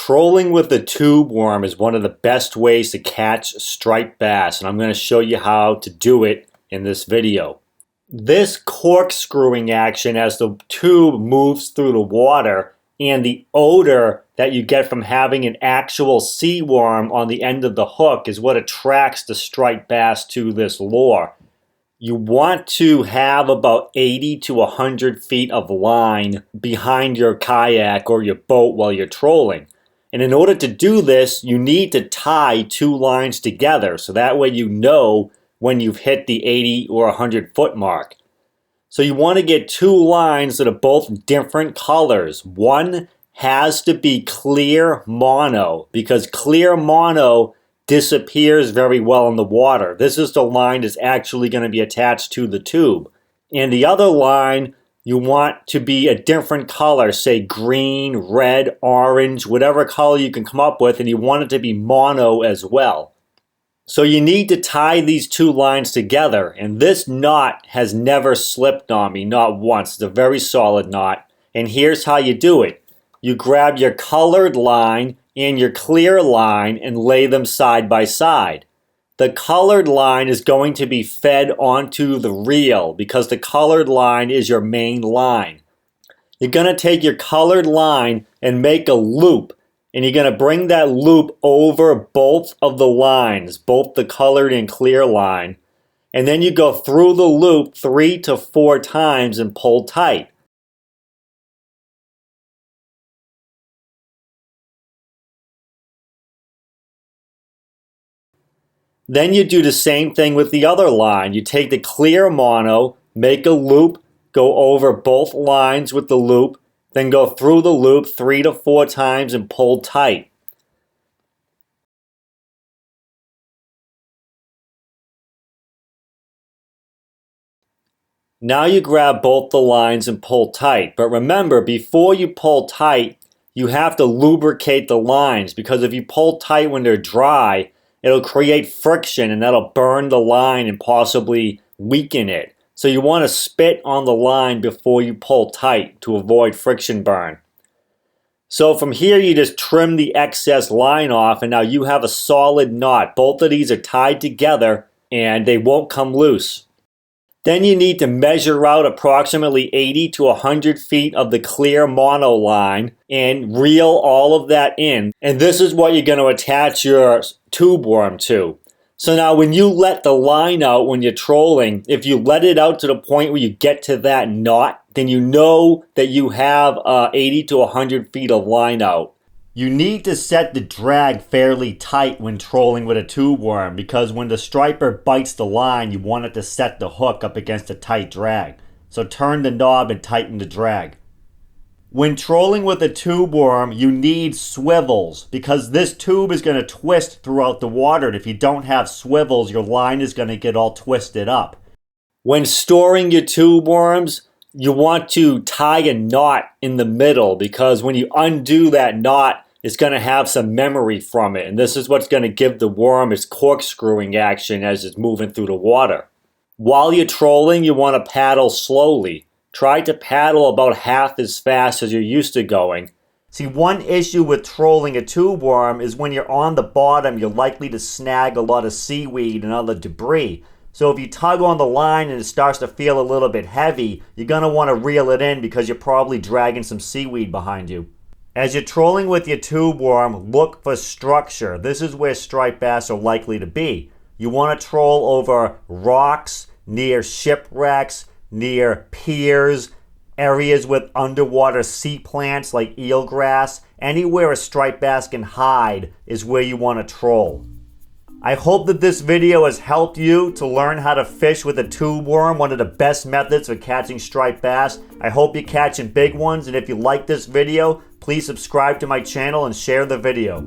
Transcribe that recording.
Trolling with a tube worm is one of the best ways to catch striped bass, and I'm going to show you how to do it in this video. This corkscrewing action as the tube moves through the water and the odor that you get from having an actual sea worm on the end of the hook is what attracts the striped bass to this lure. You want to have about 80 to 100 feet of line behind your kayak or your boat while you're trolling. And in order to do this, you need to tie two lines together so that way you know when you've hit the 80 or 100 foot mark. So you want to get two lines that are both different colors. One has to be clear mono because clear mono disappears very well in the water. This is the line that's actually going to be attached to the tube. And the other line you want to be a different color, say green, red, orange, whatever color you can come up with, and you want it to be mono as well. So you need to tie these two lines together, and this knot has never slipped on me, not once. It's a very solid knot, and here's how you do it. You grab your colored line and your clear line and lay them side by side. The colored line is going to be fed onto the reel because the colored line is your main line. You're going to take your colored line and make a loop, and you're going to bring that loop over both of the lines, both the colored and clear line, and then you go through the loop 3 to 4 times and pull tight. Then you do the same thing with the other line. You take the clear mono, make a loop, go over both lines with the loop, then go through the loop 3 to 4 times and pull tight. Now you grab both the lines and pull tight. But remember, before you pull tight, you have to lubricate the lines because if you pull tight when they're dry, it'll create friction and that'll burn the line and possibly weaken it. So you want to spit on the line before you pull tight to avoid friction burn. So from here you just trim the excess line off and now you have a solid knot. Both of these are tied together and they won't come loose. Then you need to measure out approximately 80 to 100 feet of the clear mono line and reel all of that in. And this is what you're going to attach your tube worm to. So now when you let the line out when you're trolling, if you let it out to the point where you get to that knot, then you know that you have 80 to 100 feet of line out. You need to set the drag fairly tight when trolling with a tube worm because when the striper bites the line, you want it to set the hook up against a tight drag. So turn the knob and tighten the drag. When trolling with a tube worm, you need swivels because this tube is going to twist throughout the water. And if you don't have swivels, your line is going to get all twisted up. When storing your tube worms, you want to tie a knot in the middle because when you undo that knot, it's going to have some memory from it. And this is what's going to give the worm its corkscrewing action as it's moving through the water. While you're trolling, you want to paddle slowly. Try to paddle about half as fast as you're used to going. See, one issue with trolling a tube worm is when you're on the bottom, you're likely to snag a lot of seaweed and other debris. So if you tug on the line and it starts to feel a little bit heavy, you're going to want to reel it in because you're probably dragging some seaweed behind you. As you're trolling with your tube worm, look for structure. This is where striped bass are likely to be. You want to troll over rocks, near shipwrecks, near piers, areas with underwater sea plants like eelgrass. Anywhere a striped bass can hide is where you want to troll. I hope that this video has helped you to learn how to fish with a tube worm, one of the best methods for catching striped bass. I hope you're catching big ones, and if you like this video, please subscribe to my channel and share the video.